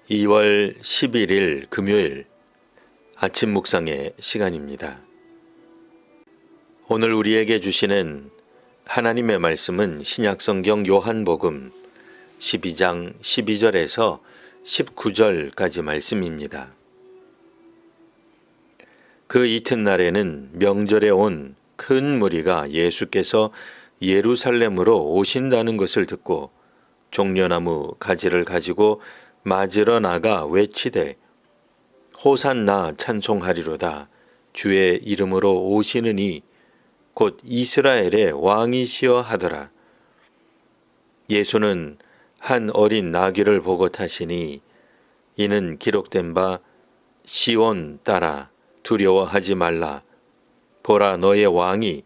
2월 11일 금요일 아침 묵상의 시간입니다. 오늘 우리에게 주시는 하나님의 말씀은 신약성경 요한복음 12장 12절에서 19절까지 말씀입니다. 그 이튿날에는 명절에 온 큰 무리가 예수께서 예루살렘으로 오신다는 것을 듣고 종려나무 가지를 가지고 맞으러 나가 외치되 호산나 찬송하리로다 주의 이름으로 오시는 이 곧 이스라엘의 왕이시여 하더라. 예수는 한 어린 나귀를 보고 타시니 이는 기록된 바 시온 딸아 두려워하지 말라 보라 너의 왕이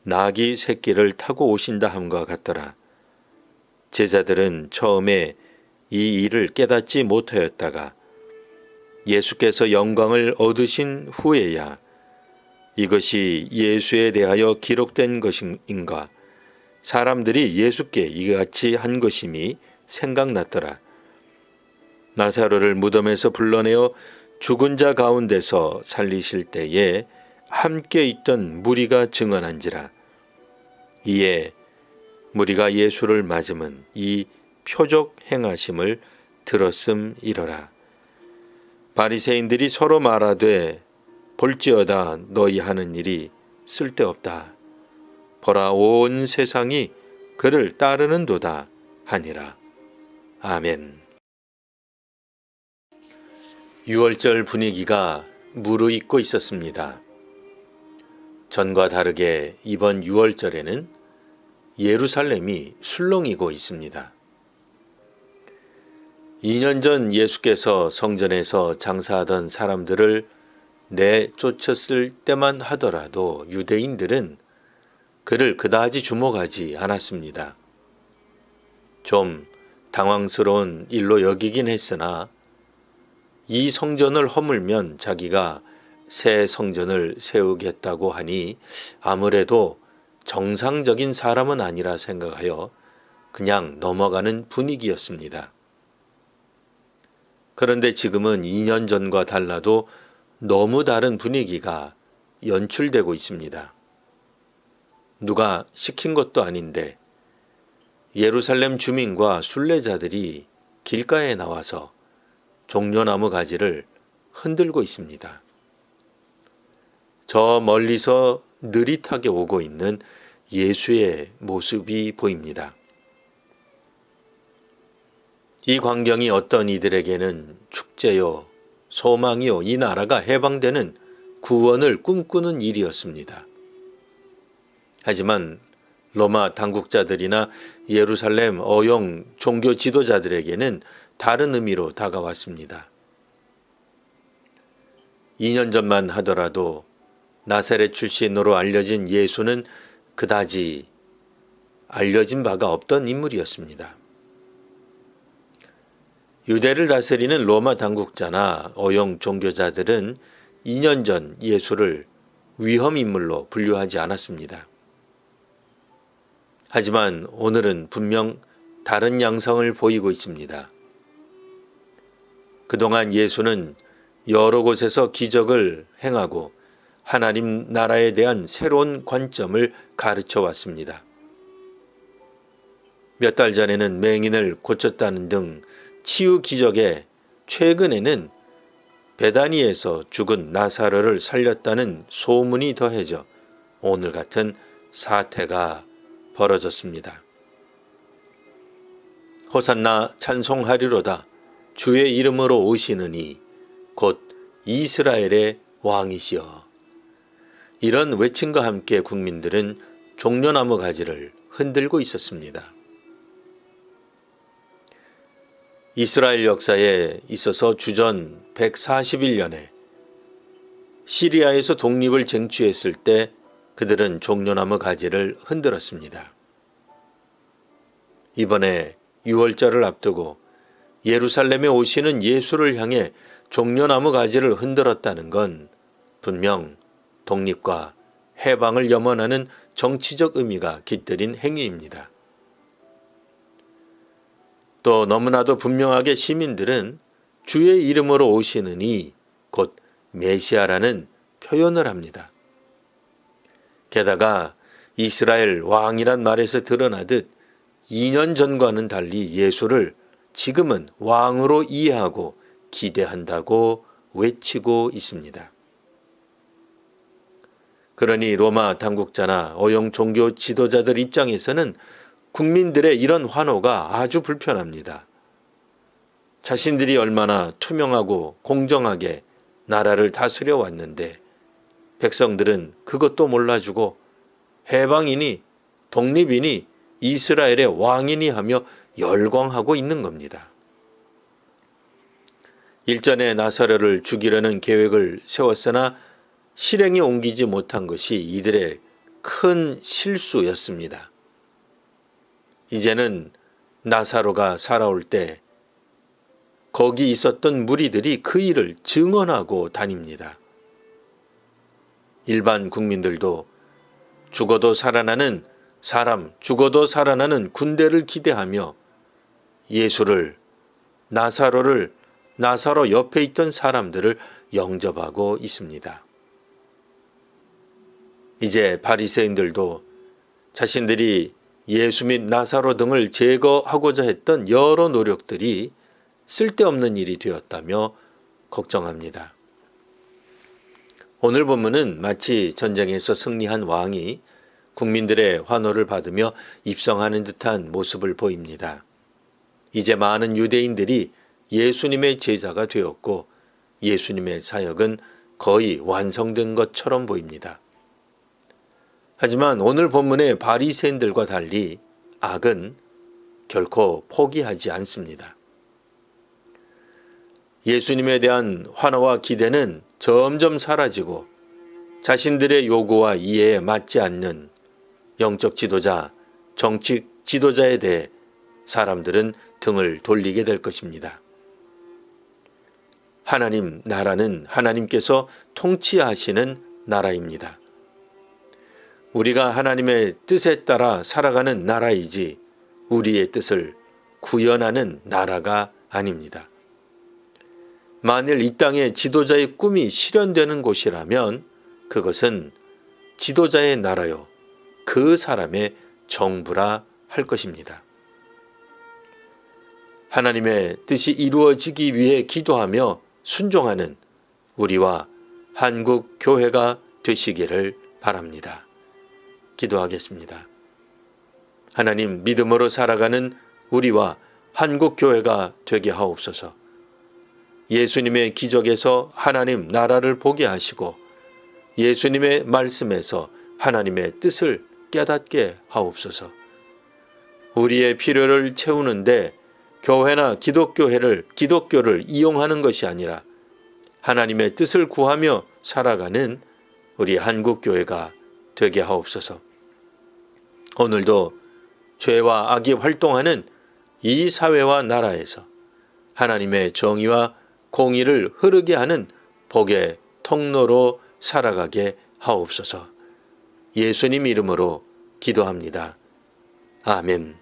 나귀 새끼를 타고 오신다 함과 같더라. 제자들은 처음에 이 일을 깨닫지 못하였다가 예수께서 영광을 얻으신 후에야 이것이 예수에 대하여 기록된 것인가 사람들이 예수께 이같이 한 것임이 생각났더라. 나사로를 무덤에서 불러내어 죽은 자 가운데서 살리실 때에 함께 있던 무리가 증언한지라. 이에 무리가 예수를 맞으면 이 표적 행하심을 들었음이러라. 바리새인들이 서로 말하되 볼지어다 너희 하는 일이 쓸데없다. 보라 온 세상이 그를 따르는도다 하니라. 아멘. 6월절 분위기가 무르익고 있었습니다. 전과 다르게 이번 6월절에는 예루살렘이 술렁이고 있습니다. 2년 전 예수께서 성전에서 장사하던 사람들을 내쫓았을 때만 하더라도 유대인들은 그를 그다지 주목하지 않았습니다. 좀 당황스러운 일로 여기긴 했으나 이 성전을 허물면 자기가 새 성전을 세우겠다고 하니 아무래도 정상적인 사람은 아니라 생각하여 그냥 넘어가는 분위기였습니다. 그런데 지금은 2년 전과 달라도 너무 다른 분위기가 연출되고 있습니다. 누가 시킨 것도 아닌데 예루살렘 주민과 순례자들이 길가에 나와서 종려나무 가지를 흔들고 있습니다. 저 멀리서 느릿하게 오고 있는 예수의 모습이 보입니다. 이 광경이 어떤 이들에게는 축제요, 소망이요, 이 나라가 해방되는 구원을 꿈꾸는 일이었습니다. 하지만 로마 당국자들이나 예루살렘 어용 종교 지도자들에게는 다른 의미로 다가왔습니다. 2년 전만 하더라도 나사렛 출신으로 알려진 예수는 그다지 알려진 바가 없던 인물이었습니다. 유대를 다스리는 로마 당국자나 어용 종교자들은 2년 전 예수를 위험 인물로 분류하지 않았습니다. 하지만 오늘은 분명 다른 양상을 보이고 있습니다. 그동안 예수는 여러 곳에서 기적을 행하고 하나님 나라에 대한 새로운 관점을 가르쳐 왔습니다. 몇 달 전에는 맹인을 고쳤다는 등 치유 기적에 최근에는 베다니에서 죽은 나사로를 살렸다는 소문이 더해져 오늘 같은 사태가 벌어졌습니다. 호산나 찬송하리로다 주의 이름으로 오시는 이 곧 이스라엘의 왕이시여. 이런 외침과 함께 국민들은 종려나무 가지를 흔들고 있었습니다. 이스라엘 역사에 있어서 주전 141년에 시리아에서 독립을 쟁취했을 때 그들은 종려나무 가지를 흔들었습니다. 이번에 6월절을 앞두고 예루살렘에 오시는 예수를 향해 종려나무 가지를 흔들었다는 건 분명 독립과 해방을 염원하는 정치적 의미가 깃들인 행위입니다. 또 너무나도 분명하게 시민들은 주의 이름으로 오시는 이 곧 메시아라는 표현을 합니다. 게다가 이스라엘 왕이란 말에서 드러나듯 2년 전과는 달리 예수를 지금은 왕으로 이해하고 기대한다고 외치고 있습니다. 그러니 로마 당국자나 어용 종교 지도자들 입장에서는 국민들의 이런 환호가 아주 불편합니다. 자신들이 얼마나 투명하고 공정하게 나라를 다스려 왔는데 백성들은 그것도 몰라주고 해방이니 독립이니 이스라엘의 왕이니 하며 열광하고 있는 겁니다. 일전에 나사로를 죽이려는 계획을 세웠으나 실행에 옮기지 못한 것이 이들의 큰 실수였습니다. 이제는 나사로가 살아올 때 거기 있었던 무리들이 그 일을 증언하고 다닙니다. 일반 국민들도 죽어도 살아나는 사람, 죽어도 살아나는 군대를 기대하며 예수를, 나사로 옆에 있던 사람들을 영접하고 있습니다. 이제 바리새인들도 자신들이 예수 및 나사로 등을 제거하고자 했던 여러 노력들이 쓸데없는 일이 되었다며 걱정합니다. 오늘 본문은 마치 전쟁에서 승리한 왕이 국민들의 환호를 받으며 입성하는 듯한 모습을 보입니다. 이제 많은 유대인들이 예수님의 제자가 되었고 예수님의 사역은 거의 완성된 것처럼 보입니다. 하지만 오늘 본문의 바리새인들과 달리 악은 결코 포기하지 않습니다. 예수님에 대한 환호와 기대는 점점 사라지고 자신들의 요구와 이해에 맞지 않는 영적 지도자, 정치 지도자에 대해 사람들은 등을 돌리게 될 것입니다. 하나님 나라는 하나님께서 통치하시는 나라입니다. 우리가 하나님의 뜻에 따라 살아가는 나라이지 우리의 뜻을 구현하는 나라가 아닙니다. 만일 이 땅에 지도자의 꿈이 실현되는 곳이라면 그것은 지도자의 나라요, 그 사람의 정부라 할 것입니다. 하나님의 뜻이 이루어지기 위해 기도하며 순종하는 우리와 한국 교회가 되시기를 바랍니다. 기도하겠습니다. 하나님, 믿음으로 살아가는 우리와 한국 교회가 되게 하옵소서. 예수님의 기적에서 하나님 나라를 보게 하시고 예수님의 말씀에서 하나님의 뜻을 깨닫게 하옵소서. 우리의 필요를 채우는데 교회나 기독교를 이용하는 것이 아니라 하나님의 뜻을 구하며 살아가는 우리 한국교회가 되게 하옵소서. 오늘도 죄와 악이 활동하는 이 사회와 나라에서 하나님의 정의와 공의를 흐르게 하는 복의 통로로 살아가게 하옵소서. 예수님 이름으로 기도합니다. 아멘.